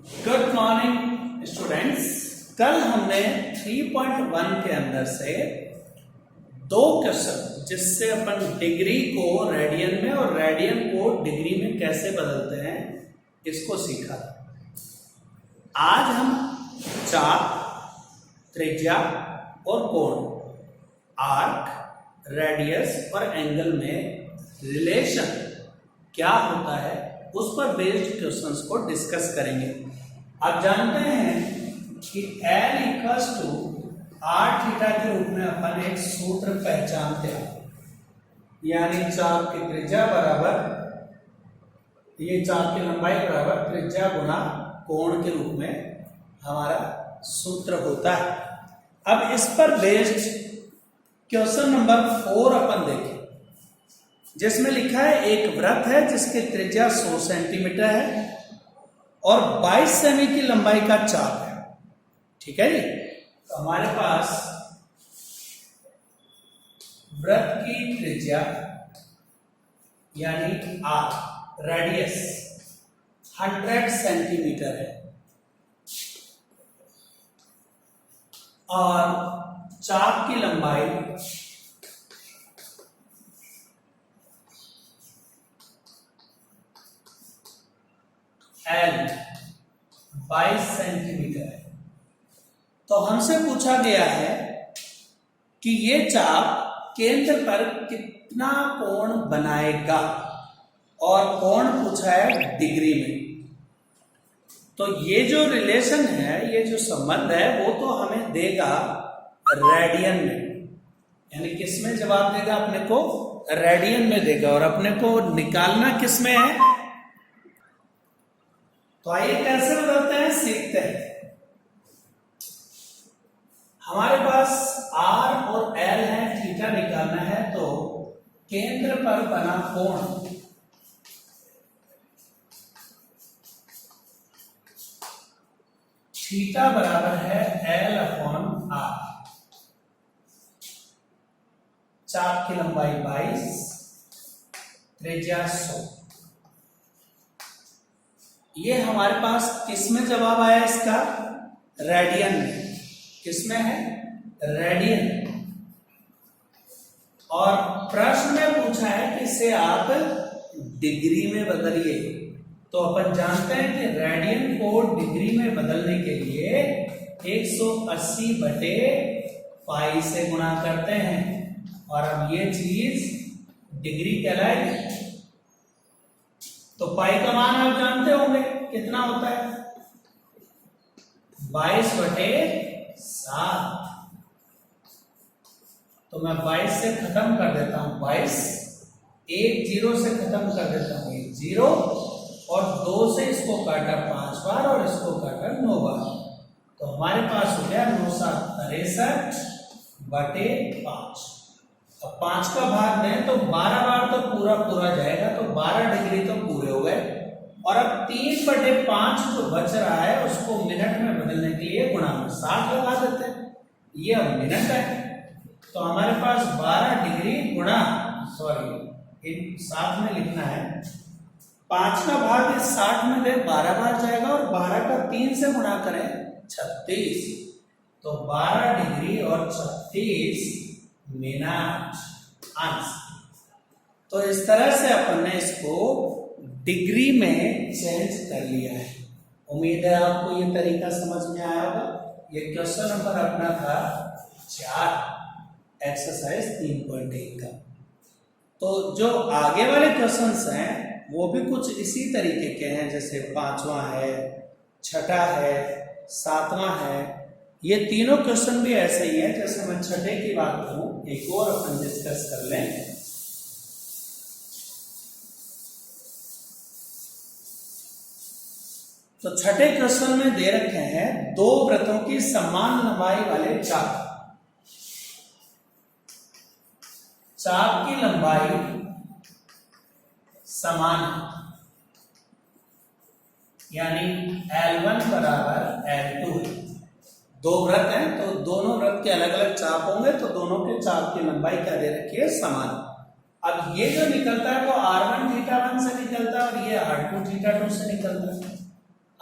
Good morning students. कल हमने 3.1 के अंदर से दो क्वेश्चन जिससे अपन डिग्री को रेडियन में और रेडियन को डिग्री में कैसे बदलते हैं इसको सीखा। आज हम चाप, त्रिज्या और कोण, आर्क, रेडियस और एंगल में रिलेशन क्या होता है उस पर बेस्ड क्वेश्चंस को डिस्कस करेंगे। आप जानते हैं कि L equals to r theta के रूप में अपन एक सूत्र पहचानते हैं, यानी चाप की त्रिज्या बराबर, ये चाप की लंबाई बराबर त्रिज्या गुना कोण के रूप में हमारा सूत्र होता है। अब इस पर बेस्ड क्वेश्चन नंबर 4 अपन देखें, जिसमें लिखा है एक वृत्त है जिसकी त्रिज्या 100 सेंटीमीटर है और 22 सेमी की लंबाई का चाप है। ठीक है जी। तो हमारे पास वृत्त की त्रिज्या यानी आर, रेडियस 100 सेंटीमीटर है और चाप की लंबाई L 22 सेंटीमीटर है। तो हमसे पूछा गया है कि ये चाप केंद्र पर कितना कोण बनाएगा और कोण पूछा है डिग्री में। तो ये जो रिलेशन है, ये जो संबंध है, वो तो हमें देगा रेडियन में, यानी किस में जवाब देगा अपने को? रेडियन में देगा। और अपने को निकालना किस में है? तो आइए कैसे बदलते हैं सीखते हैं। हमारे पास R और L है, थीटा निकालना है। तो केंद्र पर बना कोण थीटा बराबर है L/R। चाप की लंबाई 22, त्रिज्या 100। ये हमारे पास किस में जवाब आया इसका? रेडियन में। किस में है? रेडियन। और प्रश्न में पूछा है कि इसे आप डिग्री में बदलिए। तो अपन जानते हैं कि रेडियन को डिग्री में बदलने के लिए 180 बटे पाई से गुणा करते हैं और अब ये चीज डिग्री कहलाएगी। तो पाई का मान आप जानते होंगे कितना होता है? 22 बटे 7। तो मैं 22 से खत्म कर देता हूं 22, एक 0 से खत्म कर देता हूं 1 0 और 2 से इसको काटा 5 बार और इसको काटा 9 बार। तो हमारे पास हो गया 9 7 63 बटे 5। अब 5 का भाग दें तो 12 बार तो पूरा जाएगा, तो 12 डिग्री तो पूरे हो गए। और अब 3 बटे 5 जो बच रहा है उसको मिनट में बदलने के लिए गुणा में 60 लगा देते हैं। ये अब मिनट है। तो हमारे पास 12 डिग्री गुणा, इन 7 में लिखना है, 5 का भाग इस 60 में दे 12 बार जाएगा और 12 का 3 से गुणा करें 36। तो 12 डिग्री और 36 मिनट आंसर। तो इस तरह से अपन ने इसको डिग्री में चेंज कर लिया है। उम्मीद है आपको ये तरीका समझ में आया होगा। ये क्वेश्चन नंबर अपना था 4, एक्सरसाइज 3.1 का। तो जो आगे वाले क्वेश्चंस हैं वो भी कुछ इसी तरीके के हैं, जैसे 5वां है, 6ठा है, 7वां है। ये तीनों क्वेश्चन भी ऐसे ही है। जैसे मैं 6ठे की बात करूं, एक और अपन डिस्कस कर लें। तो 6ठे क्वेश्चन में दे रखे हैं दो वृत्तों की समान लंबाई वाले चाप। चाप की लंबाई समान, यानी L1 बराबर L2 है। दो वृत्त हैं तो दोनों वृत्त के अलग अलग चाप होंगे, तो दोनों के चाप की लंबाई क्या दे रखी है? समान। अब ये जो निकलता है वो R1 थीटा 1 से निकलता है और ये R2 थीटा 2 से निकलता है।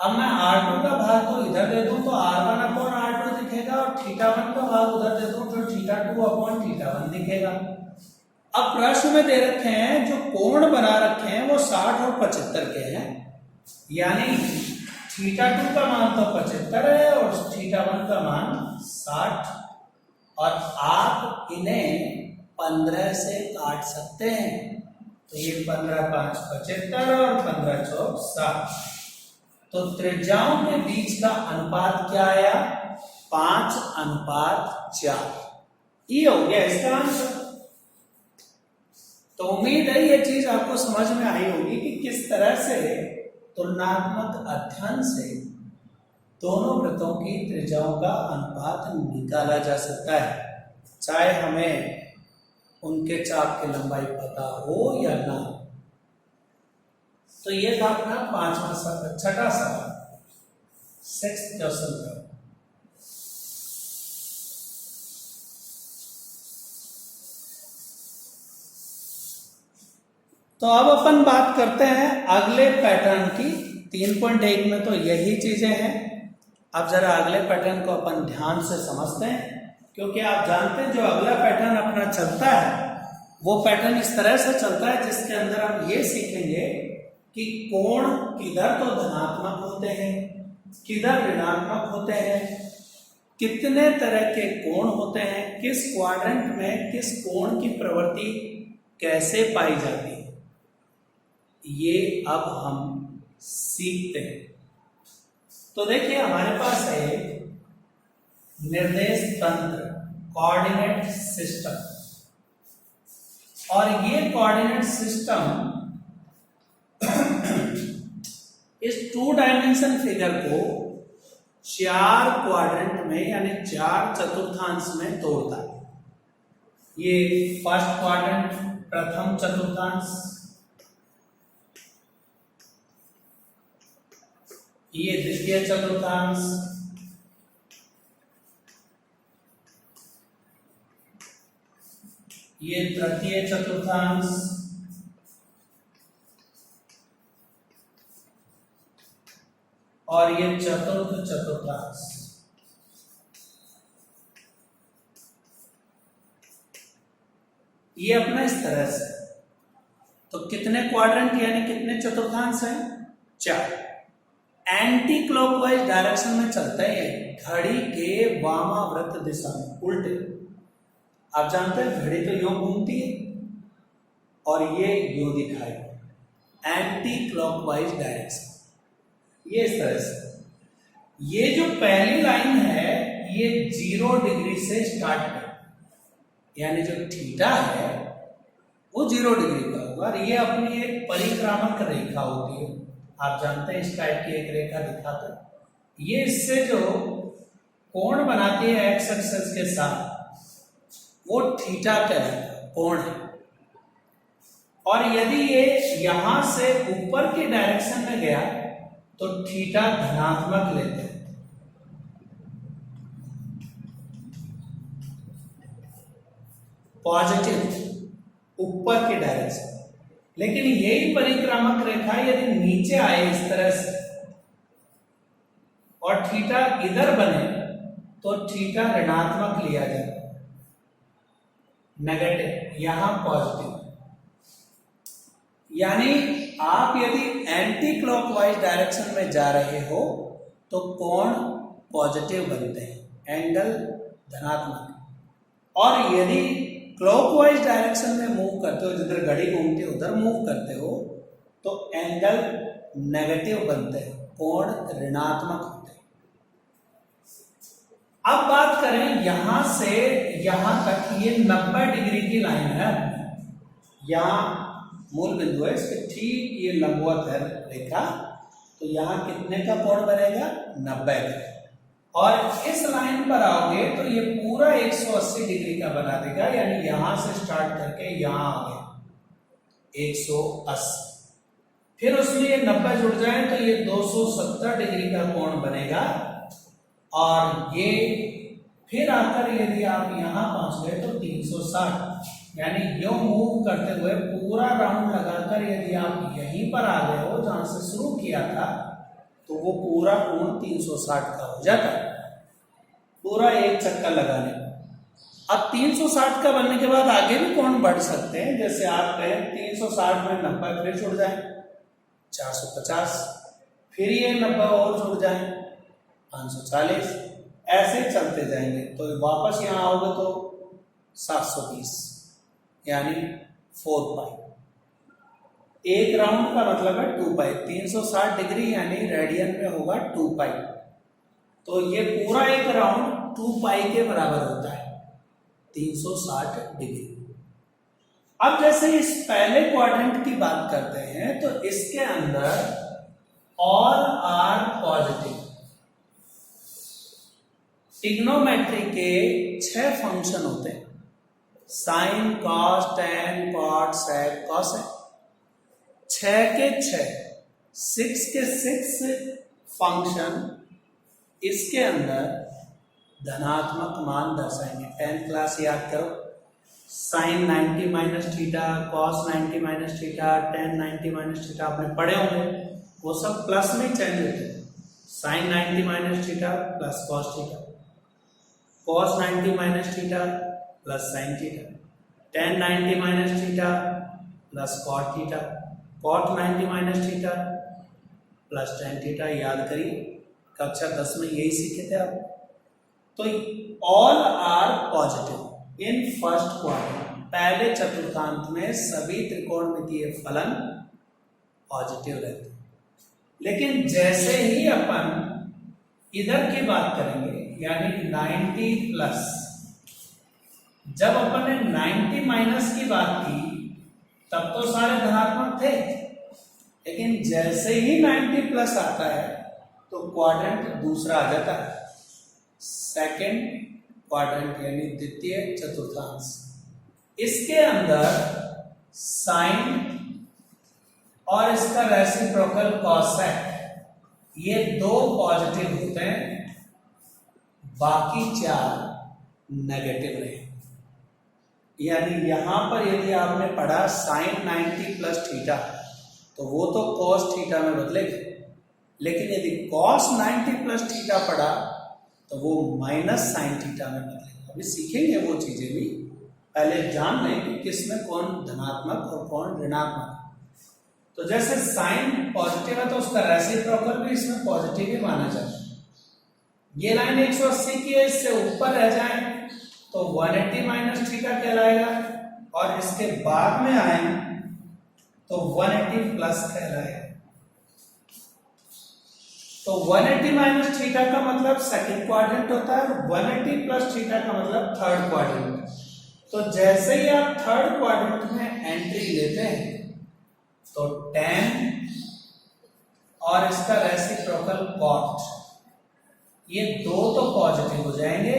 अब मैं R2 का भाग तो इधर दे दूं तो R1 अपॉन R2 दिखेगा और θ1 का भाग उधर दे दूं तो θ2 अपॉन θ1 दिखेगा। अब प्रश्न में दे रखे हैं जो कोण बना रखे हैं वो 60 और 75 के हैं, यानी θ2 का मान तो 75 है और θ1 का मान 60, और आप इन्हें 15 से काट सकते हैं, तो ये 15 5 75 और 15 चौक 60, तो त्रिज्याओं के बीच का अनुपात क्या आया? 5:4। ये हो गया इसका आंसर। तो उम्मीद है ये चीज आपको समझ में आई होगी कि किस तरह से तुलनात्मक अध्ययन से दोनों वृत्तों की त्रिज्याओं का अनुपात निकाला जा सकता है, चाहे हमें उनके चाप की लंबाई पता हो या ना। तो ये था अपना 6वां सवाल, 6th क्वेश्चन का। तो अब अपन बात करते हैं अगले पैटर्न की। 3.1 में तो यही चीजें हैं। अब जरा अगले पैटर्न को अपन ध्यान से समझते हैं, क्योंकि आप जानते हैं जो अगला पैटर्न अपना चलता है वो पैटर्न इस तरह से चलता है जिसके अंदर हम ये सीखेंगे कि कोण किधर तो धनात्मक होते हैं, किधर ऋणात्मक होते हैं, कितने तरह के कोण होते हैं, किस क्वाड्रेंट में किस कोण की प्रवृत्ति कैसे पाई जाती है, ये अब हम सीखते हैं। तो देखिए हमारे पास है निर्देश तंत्र, कोऑर्डिनेट सिस्टम, और ये कोऑर्डिनेट सिस्टम इस 2 डायमेंशन फिगर को 4 क्वाड्रेंट में यानी 4 चतुर्थांश में तोड़ता है। ये फर्स्ट क्वाड्रेंट, प्रथम चतुर्थांश, ये द्वितीय चतुर्थांश, ये तृतीय चतुर्थांश, और ये चतुर्थ चतुर्थांश। ये अपना इस तरह से। तो कितने क्वाड्रेंट यानी कितने चतुर्थांश हैं? 4। एंटी क्लॉकवाइज डायरेक्शन में चलते हैं, घड़ी के वामाव्रत दिशा में, उल्टे। आप जानते हैं घड़ी तो यूं घूमती है और ये यूं दिखाई, एंटी क्लॉकवाइज डायरेक्शन, ये इस तरह से। ये जो पहली लाइन है ये 0 डिग्री से स्टार्ट है, यानी जो थीटा है वो 0 डिग्री का होगा, और ये अपनी एक परिक्रामक रेखा होती है। आप जानते हैं इस टाइप की एक रेखा दिखाता है, ये इससे जो कोण बनाती है एक्स एक्सिस के साथ वो थीटा कहलाता कोण है। और यदि ये यहां से ऊपर की डायरेक्शन में गया तो थीटा धनात्मक लेते हैं, पॉजिटिव ऊपर की डायरेक्शन। लेकिन यही परिक्रामक रेखा यदि नीचे आए इस तरह से और थीटा इधर बने तो थीटा ऋणात्मक लिया जाए, नेगेटिव, यहां पॉजिटिव। यानी आप यदि एंटी क्लॉकवाइज डायरेक्शन में जा रहे हो तो कोण पॉजिटिव बनते हैं, एंगल धनात्मक। और यदि क्लॉकवाइज डायरेक्शन में मूव करते हो, जिधर घड़ी घूमती है उधर मूव करते हो तो एंगल नेगेटिव बनते हैं, कोण ऋणात्मक होते हैं। अब बात करें यहां से यहां तक, ये 90 डिग्री की लाइन है, यहां मूल बिंदु है, इसके ठीक ये लंबवत है रेखा, तो यहां कितने का कोण बनेगा? 90 का। और इस लाइन पर आओगे तो ये पूरा 180 डिग्री का बना देगा, यानी यहां से स्टार्ट करके यहां आ गया 180, फिर उसमें ये 90 जुड़ जाए तो ये 270 डिग्री का कोण बनेगा। और ये फिर आकर यदि आप यहां पहुंच गए तो 360, यानी यो मूव करते हुए पूरा राउंड लगाकर यदि आप यहीं पर आ गए हो जहां से शुरू किया था तो वो पूरा कोण 360 का हो जाता है, पूरा एक चक्कर लगाने का। अब 360 का बनने के बाद आगे भी कोण बढ़ सकते हैं, जैसे आप कहें 360 में 90 फिर जुड़ जाए 450, फिर ये 90 और जुड़ जाए 540, ऐसे चलते जाएंगे। तो वापस यहाँ आओगे तो 720 यानी 4 पाई। एक राउंड का मतलब है 2 पाई, 360 डिग्री यानी रेडियन में होगा 2 पाई। तो ये पूरा एक राउंड 2 पाई के बराबर होता है, 360 डिग्री। अब जैसे इस पहले क्वाड्रेंट की बात करते हैं तो इसके अंदर ऑल आर पॉजिटिव। ट्रिग्नोमेट्री के 6 फंक्शन होते हैं, साइन, कॉस, टेन, कॉट, सेक, कॉसेक। 6 के 6 के 6 फंक्शन इसके अंदर धनात्मक मान दर्शाएंगे। 10th क्लास याद करो, sine 90 minus theta, cos 90 minus theta, tan 90 minus theta आपने पढ़े होंगे, वो सब प्लस में चेंज होते हैं। Sine 90 minus theta plus cos theta, cos 90 minus theta plus sine theta, tan 90 minus theta plus cot theta, cot 90 minus theta plus tan theta. याद करिए, कक्षा 10 में यही सीखे थे आप। तो all are positive in first quadrant. पहले चतुर्थांश में सभी त्रिकोणमितीय फलन पॉजिटिव रहते हैं, लेकिन जैसे ही अपन इधर की बात करेंगे यानी 90 प्लस, जब अपन ने 90 माइनस की बात की तब तो सारे धनात्मक थे, लेकिन जैसे ही 90 प्लस आता है तो क्वाड्रेंट दूसरा आ जाता है, सेकंड क्वाड्रेंट यानी द्वितीय चतुर्थांश। इसके अंदर साइन और इसका रेसिप्रोकल कॉसेक, ये 2 पॉजिटिव होते हैं, बाकी 4 नेगेटिव रहे। यानी यहां पर यदि आपने पढ़ा साइन 90 प्लस थीटा तो वो तो कॉस थीटा में बदलेगा, लेकिन यदि कॉस 90 प्लस थीटा पढ़ा तो वो माइनस साइन थीटा में बदलेगा। अभी सीखेंगे वो चीजें भी, पहले जान लें कि किसमें कौन धनात्मक और कौन ऋणात्मक। तो जैसे साइन पॉजिटिव है तो उसका रेसिप्रोकल भी इसमें पॉजिटिव ही माना जाता है। ये लाइन 180 की है, इससे ऊपर रह जाए तो 180 माइनस थीटा कहलाएगा, और इसके बाद में आए तो 180 प्लस कहलाएगा। तो 180 माइनस थीटा का मतलब सेकंड क्वाड्रेंट होता है, 180 प्लस थीटा का मतलब थर्ड क्वाड्रेंट। तो जैसे ही आप थर्ड क्वाड्रेंट में एंट्री लेते हैं तो tan और इसका रेसिप्रोकल कॉट, ये 2 तो पॉजिटिव हो जाएंगे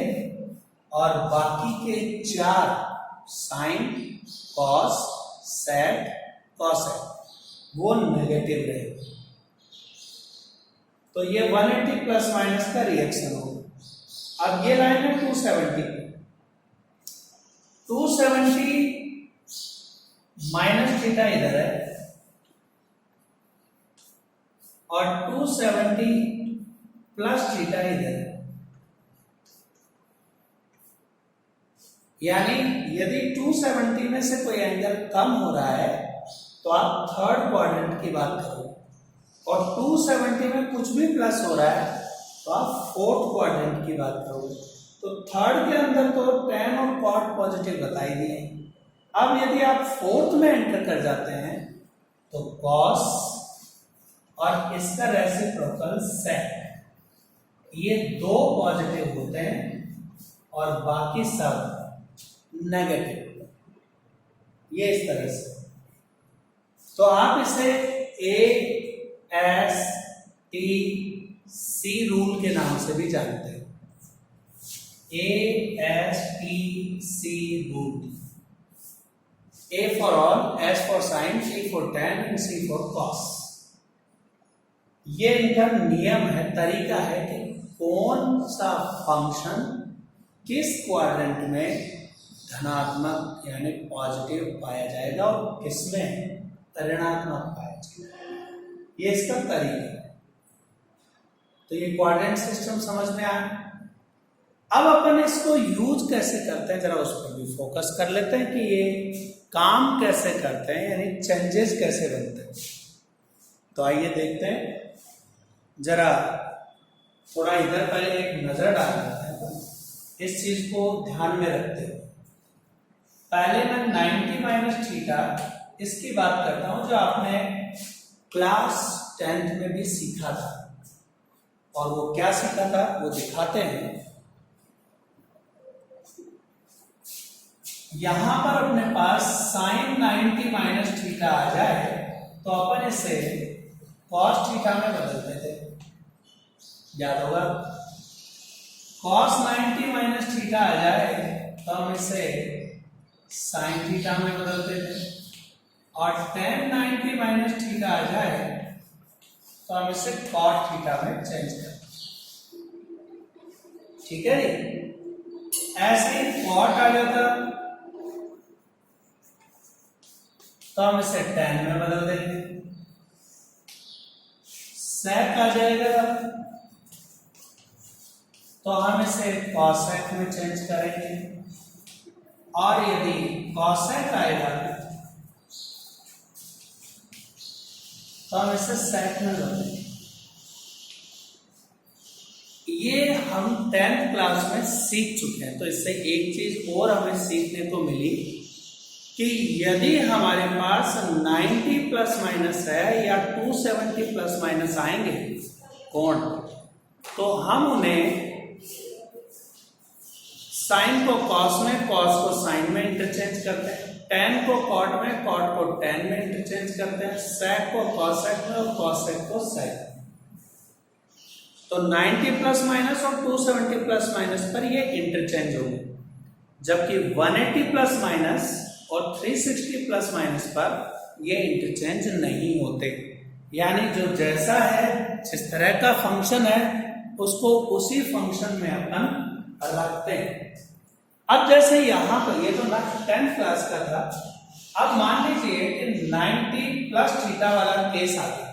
और बाकी के 4 साइन, कॉस, सेक, कॉसेक वो नेगेटिव रहेंगे। तो ये 180 प्लस माइनस का रिएक्शन होगा। अब ये लाइन है 270, 270 माइनस थीटा इधर है और 270 प्लस थीटा इधर है। यानी यदि 270 में से कोई एंगल कम हो रहा है तो आप थर्ड क्वाड्रेंट की बात करोगे, और 270 में कुछ भी प्लस हो रहा है तो आप फोर्थ क्वाड्रेंट की बात करोगे। तो थर्ड के अंदर तो tan और cot पॉजिटिव बताई दिए। अब यदि आप फोर्थ में एंटर कर जाते हैं तो cos और इसका रेसिप्रोकल sec, ये 2 पॉजिटिव होते हैं और बाकी सब नेगेटिव। ये इस तरह से, तो आप इसे ASTC रूल के नाम से भी जानते हैं। ASTC rule, A for all, S for sin, T for tan and C for cos। ये इनका नियम है, तरीका है कि कौन सा फंक्शन किस क्वाड्रेंट में धनात्मक यानी पॉजिटिव पाया जाएगा और किसमें ऋणात्मक पाया जाएगा। ये इसका तरीका है। तो ये क्वाड्रेंट सिस्टम समझ में आया। अब अपन इसको यूज कैसे करते हैं जरा उस पर भी फोकस कर लेते हैं कि ये काम कैसे करते हैं, यानी चेंजेस कैसे बनते हैं। तो आइए देखते हैं, जरा थोड़ा इधर पहले एक नजर डाल देते हैं इस चीज को ध्यान में रखते हुए। पहले मैं 90 माइनस थीटा इसकी बात करता हूं जो आपने क्लास 10th में भी सीखा था, और वो क्या सीखा था वो दिखाते हैं। यहां पर अपने पास साइन 90 माइनस थीटा आ जाए तो अपन इसे कॉस थीटा में बदलते थे, याद होगा। कॉस 90 माइनस थीटा आ जाए तो हम इसे साइन थीटा में बदलते थे, और tan 90 माइनस थीटा आ जाए तो हम इसे cot थीटा में चेंज करते। ठीक है, ऐसे ही cot आ जाता तो हम इसे tan में बदल देंगे। sec आ जाएगा तो हम इसे cosec में चेंज करेंगे, और यदि cosec आएगा तो हम इसे sec में बदलेंगे। ये हम 10th क्लास में सीख चुके हैं। तो इससे एक चीज और हमें सीखने को मिली कि यदि हमारे पास 90 प्लस माइनस है या 270 प्लस माइनस आएंगे कोण, तो हम उन्हें साइन को कॉस में, कॉस को साइन में इंटरचेंज करते हैं, tan को cot में, cot को tan में इंटरचेंज करते हैं, sec को cosec में और cosec को sec में। तो 90 प्लस माइनस और 270 प्लस माइनस पर ये इंटरचेंज होंगे, जबकि 180 प्लस माइनस और 360 प्लस माइनस पर ये इंटरचेंज नहीं होते। यानी जो जैसा है, जिस तरह का फंक्शन है, उसको उसी फंक्शन में अपन रखते हैं। अब जैसे यहां पर ये तो 10th क्लास का था, अब मान लीजिए कि 90 प्लस थीटा वाला केस आ गया,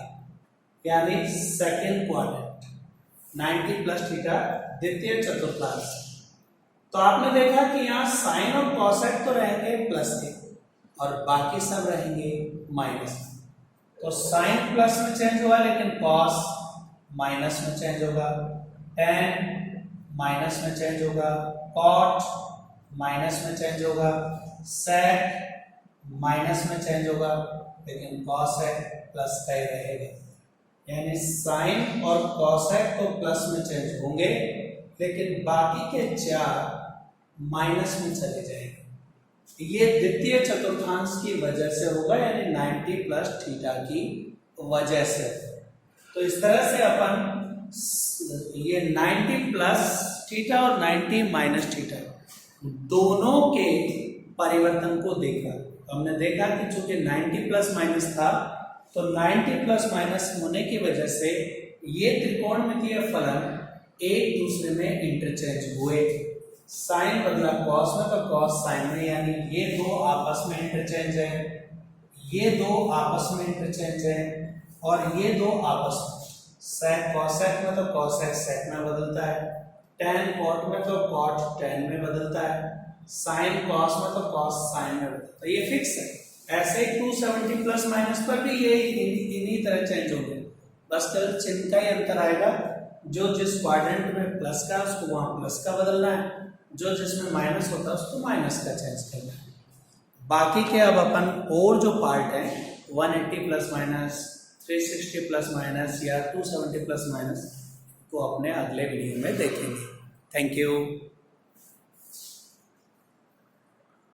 यानी सेकेंड क्वाड्रेंट, 90 प्लस थीटा द्वितीय चतुर्थांश। तो आपने देखा कि यहाँ साइन और कॉसेक तो रहेंगे प्लस के और बाकी सब रहेंगे माइनस। तो साइन प्लस में चेंज हुआ, लेकिन कॉस माइनस में चेंज होगा, tan माइनस में चेंज होगा, cot माइनस में चेंज होगा, sec माइनस में चेंज होगा, लेकिन cosec प्लस का ही रहेगा। यानी साइन और cosec तो प्लस में चेंज होंगे, लेकिन बाकी के 4 माइनस में चले जाएंगे। ये द्वितीय चतुर्थांश की वजह से होगा, यानी 90 प्लस थीटा की वजह से। तो इस तरह से अपन ये 90 प्लस थीटा और 90 माइनस थीटा दोनों के परिवर्तन को देखा। हमने देखा कि चूंकि 90 प्लस माइनस था, तो 90 प्लस माइनस होने की वजह से ये त्रिकोणमितीय फलन एक दूसरे में इंटरचेंज हुए। साइन बदला कॉस में तो कॉस साइन में, यानी ये दो आपस में इंटरचेंज है, ये दो आपस में इंटरचेंज है, और ये दो आपस में। sec cosec में तो cosec sec में बदलता है, tan cot में तो cot tan में बदलता है, sin cos में तो cos sin में बदलता है। ये फिक्स है। ऐसे ही 270 प्लस माइनस पर भी ये इन्हीं तरह चेंज होंगे, बस केवल चिन्ह का ही अंतर आएगा। जो जिस क्वाड्रेंट में प्लस का उसको वहां प्लस का बदलना है, जो जिसमें माइनस होता है उसको माइनस का चेंज करना है। बाकी के अब अपन और जो पार्ट है 180 प्लस माइनस, 360 प्लस माइनस या 270 प्लस माइनस को अपने अगले वीडियो में देखेंगे। Thank you.